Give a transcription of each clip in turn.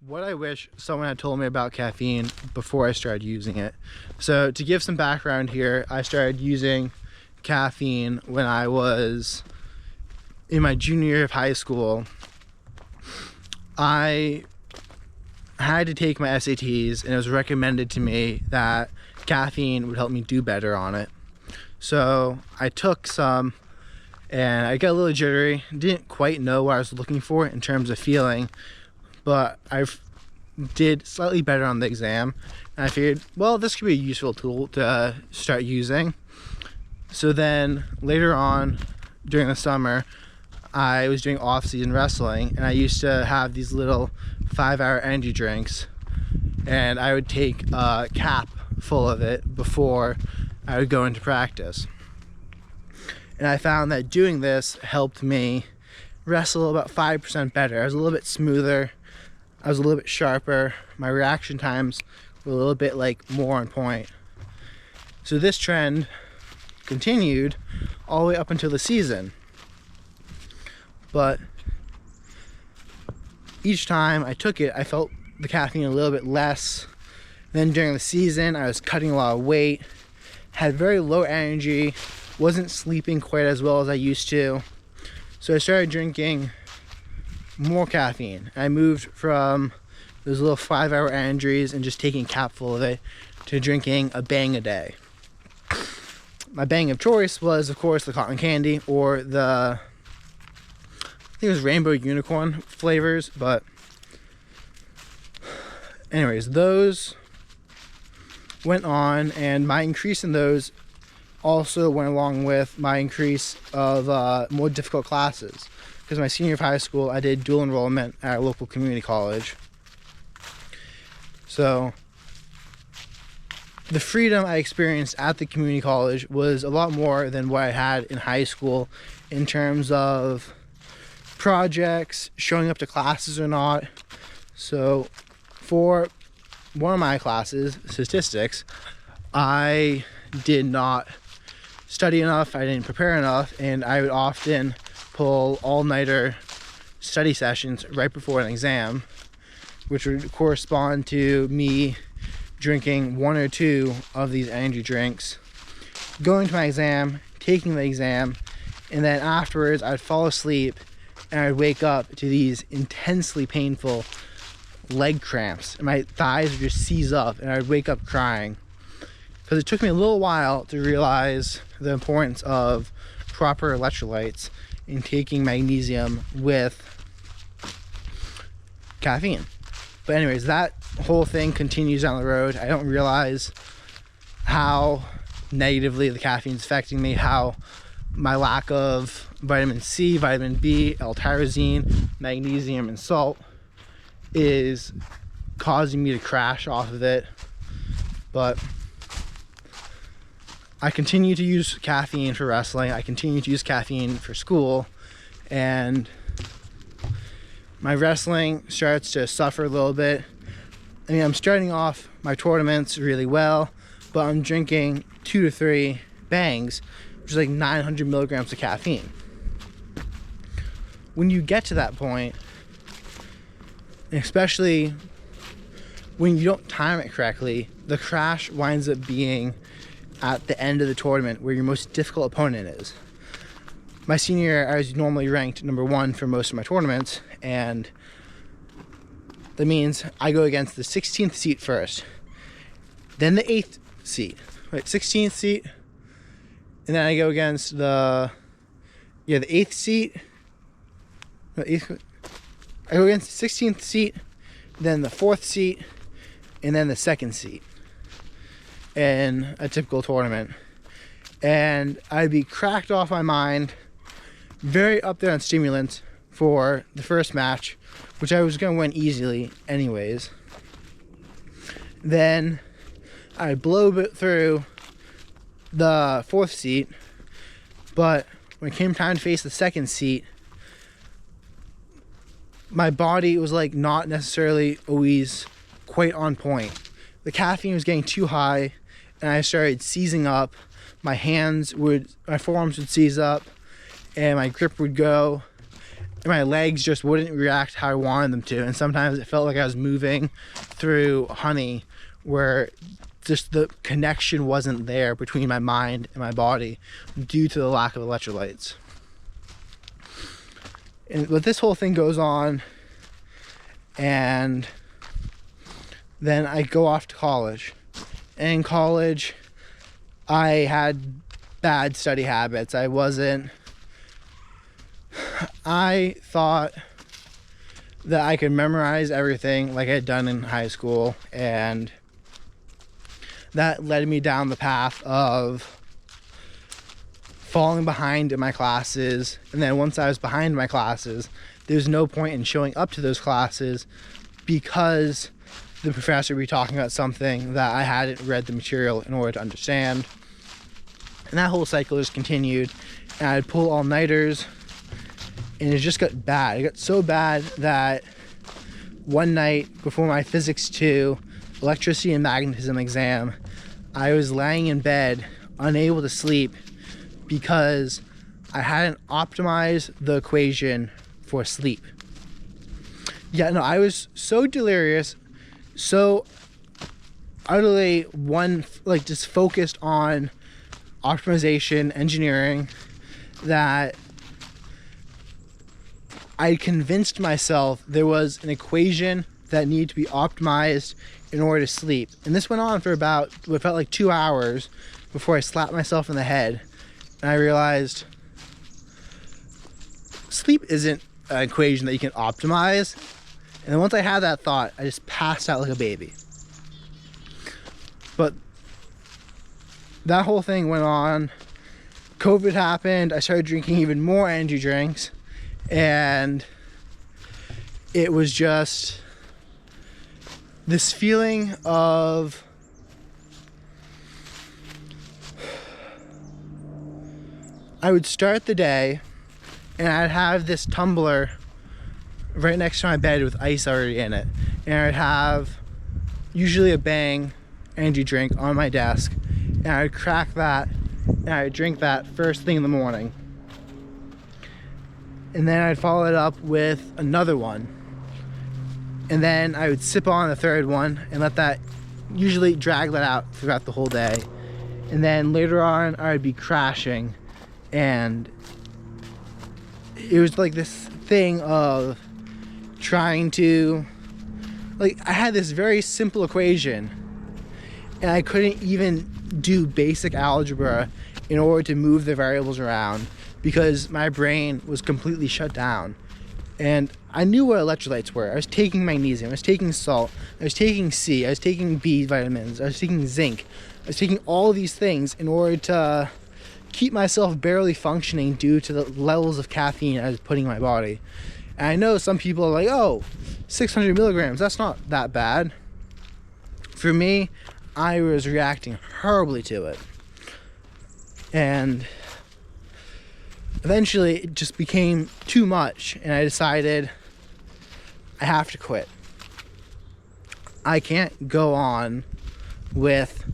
What I wish someone had told me about caffeine before I started using it. So to give some background here, I started using caffeine when I was in my junior year of high school. I had to take my SATs and it was recommended to me that caffeine would help me do better on it. So I took some and I got a little jittery. Didn't quite know what I was looking for in terms of feeling, but I did slightly better on the exam. And I figured, well, this could be a useful tool to start using. So then later on during the summer, I was doing off-season wrestling, and I used to have these little 5-hour energy drinks, and I would take a cap full of it before I would go into practice. And I found that doing this helped me wrestle about 5% better. I was a little bit smoother, I was a little bit sharper, my reaction times were a little bit more on point. So this trend continued all the way up until the season. But each time I took it, I felt the caffeine a little bit less. Then during the season, I was cutting a lot of weight, had very low energy, wasn't sleeping quite as well as I used to. So I started drinking more caffeine. I moved from those little 5-hour energies and just taking a capful of it to drinking a bang a day. My bang of choice was, of course, the cotton candy or the, I think it was rainbow unicorn flavors, but anyways, those went on, and my increase in those also went along with my increase of more difficult classes. Because my senior year of high school, I did dual enrollment at a local community college. So the freedom I experienced at the community college was a lot more than what I had in high school in terms of projects, showing up to classes or not. So for one of my classes, statistics, I did not study enough, I didn't prepare enough, and I would often pull all-nighter study sessions right before an exam, which would correspond to me drinking 1 or 2 of these energy drinks, going to my exam, taking the exam, and then afterwards I'd fall asleep and I'd wake up to these intensely painful leg cramps, and my thighs would just seize up and I'd wake up crying. Because it took me a little while to realize the importance of proper electrolytes in taking magnesium with caffeine. But anyways, that whole thing continues down the road. I don't realize how negatively the caffeine's affecting me, how my lack of vitamin C, vitamin B, L-tyrosine, magnesium, and salt is causing me to crash off of it. But I continue to use caffeine for wrestling. I continue to use caffeine for school, and my wrestling starts to suffer a little bit. I mean, I'm starting off my tournaments really well, but I'm drinking 2 to 3 bangs, which is like 900 milligrams of caffeine. When you get to that point, especially when you don't time it correctly, the crash winds up being at the end of the tournament where your most difficult opponent is. My senior year, I was normally ranked number 1 for most of my tournaments, and that means I go against the 16th seat first, then the 8th seat, right, 16th seat, and then I go against the 8th seat, I go against the 16th seat, then the 4th seat, and then the 2nd seat in a typical tournament. And I'd be cracked off my mind, very up there on stimulants for the first match, which I was going to win easily anyways. Then I'd blow through the 4th seat, but when it came time to face the 2nd seat, my body was not necessarily always quite on point. The caffeine was getting too high, and I started seizing up. My forearms would seize up, and my grip would go, my legs just wouldn't react how I wanted them to. And sometimes it felt like I was moving through honey, where just the connection wasn't there between my mind and my body due to the lack of electrolytes. But this whole thing goes on, and then I go off to college. And in college, I had bad study habits. I thought that I could memorize everything like I had done in high school, and that led me down the path of falling behind in my classes. And then once I was behind in my classes, there's no point in showing up to those classes because the professor would be talking about something that I hadn't read the material in order to understand. And that whole cycle just continued, and I'd pull all-nighters, and it just got bad. It got so bad that one night before my Physics 2 electricity and magnetism exam, I was laying in bed unable to sleep because I hadn't optimized the equation for sleep. Yeah, no, I was so delirious, so utterly just focused on optimization engineering, that I convinced myself there was an equation that needed to be optimized in order to sleep. And this went on for about what felt like 2 hours before I slapped myself in the head. And I realized sleep isn't an equation that you can optimize. And then once I had that thought, I just passed out like a baby. But that whole thing went on. COVID happened. I started drinking even more energy drinks. And it was just this feeling of I would start the day and I'd have this tumbler right next to my bed with ice already in it, and I'd have usually a Bang energy drink on my desk, and I'd crack that and I'd drink that first thing in the morning, and then I'd follow it up with another one, and then I would sip on the third one and let that usually drag that out throughout the whole day. And then later on I'd be crashing, and it was like this thing of trying to, like, I had this very simple equation and I couldn't even do basic algebra in order to move the variables around because my brain was completely shut down. And I knew what electrolytes were. I was taking magnesium, I was taking salt, I was taking C, I was taking B vitamins, I was taking zinc, I was taking all of these things in order to keep myself barely functioning due to the levels of caffeine I was putting in my body. And I know some people are like, oh, 600 milligrams, that's not that bad. For me, I was reacting horribly to it. And eventually it just became too much, and I decided I have to quit. I can't go on with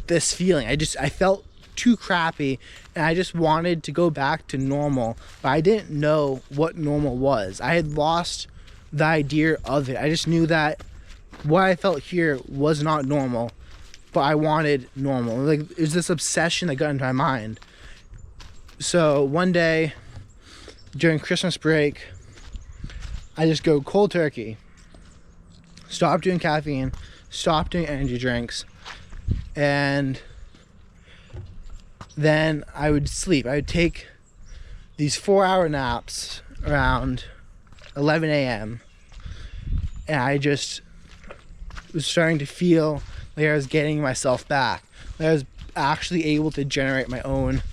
this feeling. I felt too crappy, and I just wanted to go back to normal, but I didn't know what normal was. I had lost the idea of it. I just knew that what I felt here was not normal, but I wanted normal. Like, it was this obsession that got into my mind. So one day during Christmas break, I just go cold turkey, stop doing caffeine, stop doing energy drinks, and then I would sleep. I would take these 4-hour naps around 11 a.m. and I just was starting to feel like I was getting myself back. Like I was actually able to generate my own,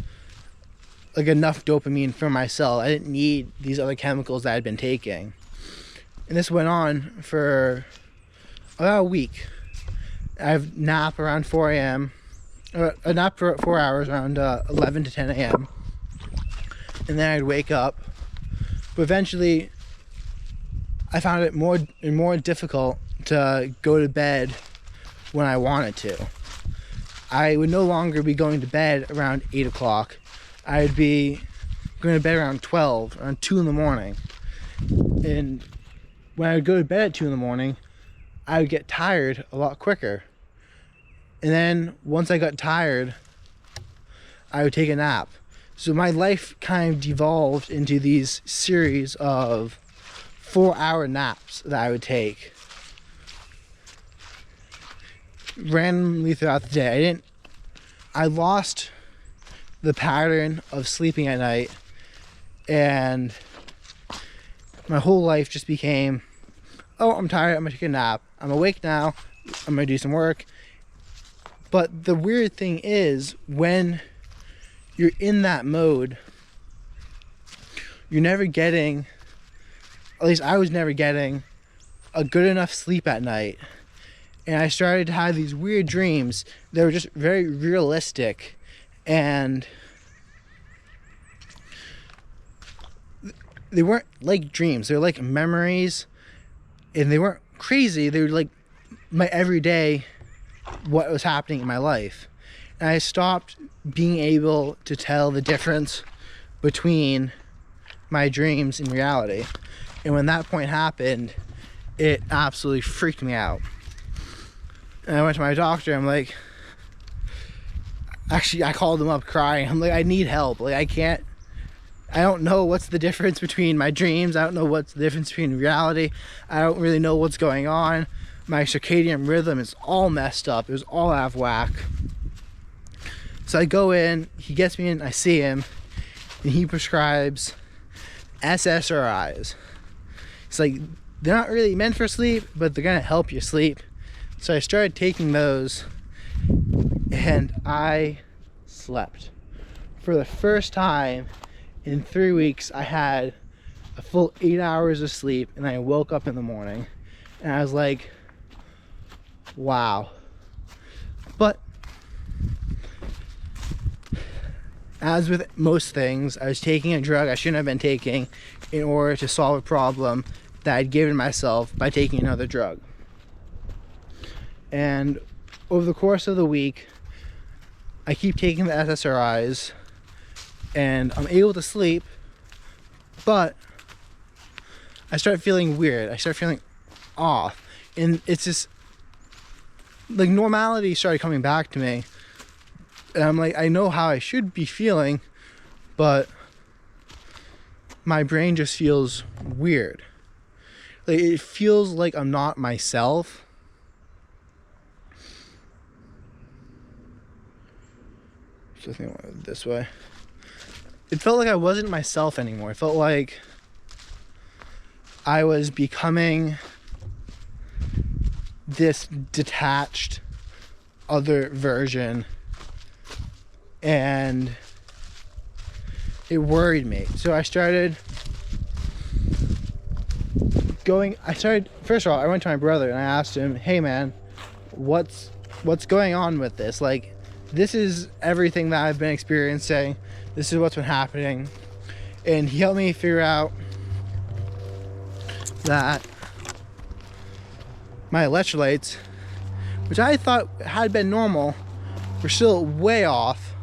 like, enough dopamine for myself. I didn't need these other chemicals that I'd been taking. And this went on for about a week. I'd nap around 4 a.m. A nap for 4 hours around 11 to 10 a.m. And then I'd wake up. But eventually, I found it more and more difficult to go to bed when I wanted to. I would no longer be going to bed around 8 o'clock. I'd be going to bed around 12, around 2 in the morning. And when I would go to bed at 2 in the morning, I would get tired a lot quicker. And then once I got tired, I would take a nap. So my life kind of devolved into these series of 4-hour naps that I would take randomly throughout the day. I lost the pattern of sleeping at night, and my whole life just became, oh, I'm tired, I'm gonna take a nap. I'm awake now, I'm gonna do some work. But the weird thing is, when you're in that mode, you're never getting, at least I was never getting, a good enough sleep at night. And I started to have these weird dreams that were just very realistic, and they weren't like dreams, they were like memories, and they weren't crazy, they were like my everyday, what was happening in my life. And I stopped being able to tell the difference between my dreams and reality. And when that point happened, it absolutely freaked me out. And I went to my doctor. I'm like, actually, I called him up crying. I'm like, I need help. Like, I don't know what's the difference between my dreams. I don't know what's the difference between reality. I don't really know what's going on. My circadian rhythm is all messed up. It was all out of whack. So I go in, he gets me in, I see him, and he prescribes SSRIs. It's like, they're not really meant for sleep, but they're gonna help you sleep. So I started taking those, and I slept. For the first time in 3 weeks, I had a full 8 hours of sleep, and I woke up in the morning, and I was like, wow. But as with most things, I was taking a drug I shouldn't have been taking in order to solve a problem that I'd given myself by taking another drug. And over the course of the week, I keep taking the SSRIs, and I'm able to sleep, but I start feeling weird. I start feeling off. And it's just, like, normality started coming back to me. And I'm like, I know how I should be feeling, but my brain just feels weird. Like, it feels like I'm not myself. So I think I went this way. It felt like I wasn't myself anymore. It felt like I was becoming this detached other version, and it worried me. So I started first of all, I went to my brother and I asked him, hey man, what's going on with this? Like, this is everything that I've been experiencing. This is what's been happening. And he helped me figure out that my electrolytes, which I thought had been normal, were still way off.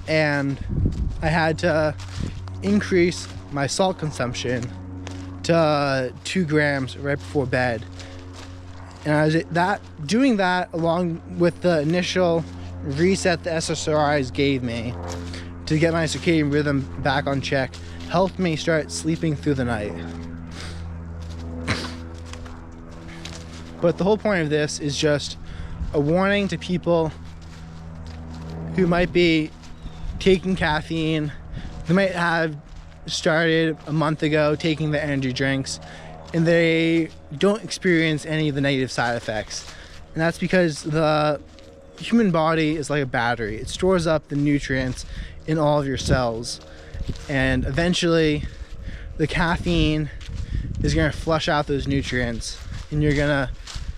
And I had to increase my salt consumption to 2 grams right before bed. And I was doing that along with the initial reset the SSRIs gave me to get my circadian rhythm back on check, helped me start sleeping through the night. But the whole point of this is just a warning to people who might be taking caffeine. They might have started a month ago taking the energy drinks, and they don't experience any of the negative side effects. And that's because the human body is like a battery. It stores up the nutrients in all of your cells, and eventually the caffeine is going to flush out those nutrients, and you're going to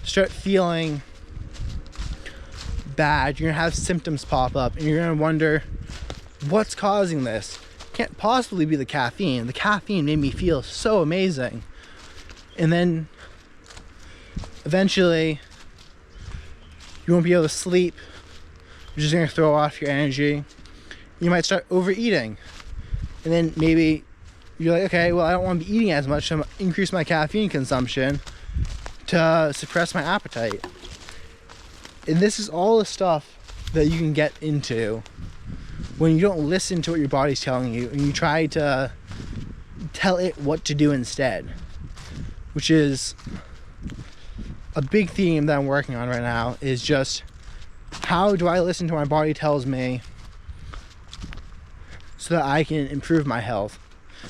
start feeling bad. You're going to have symptoms pop up, and you're going to wonder, what's causing this? Can't possibly be the caffeine. The caffeine made me feel so amazing. And then eventually you won't be able to sleep. You're just going to throw off your energy, you might start overeating. And then maybe you're like, okay, well, I don't want to be eating as much, so I'm going to increase my caffeine consumption to suppress my appetite. And this is all the stuff that you can get into when you don't listen to what your body's telling you and you try to tell it what to do instead, which is a big theme that I'm working on right now. Is just, how do I listen to what my body tells me so that I can improve my health?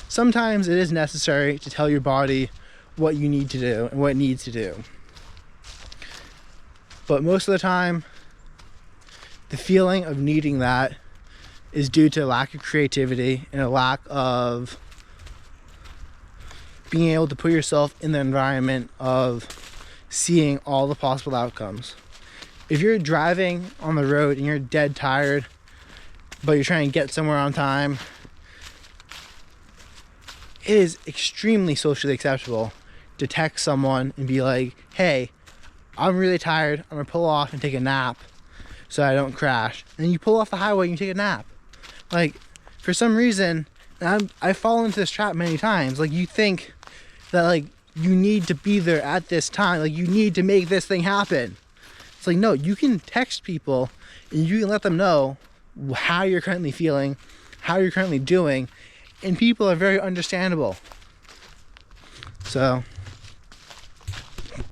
Sometimes it is necessary to tell your body what you need to do and what it needs to do, but most of the time the feeling of needing that is due to a lack of creativity and a lack of being able to put yourself in the environment of seeing all the possible outcomes. If you're driving on the road and you're dead tired, but you're trying to get somewhere on time, it is extremely socially acceptable to text someone and be like, hey, I'm really tired, I'm gonna pull off and take a nap so I don't crash. And then you pull off the highway and you take a nap. Like, for some reason, and I've fallen into this trap many times, like, you think that, like, you need to be there at this time, like, you need to make this thing happen. It's like, no, you can text people and you can let them know how you're currently feeling, how you're currently doing, and people are very understandable. So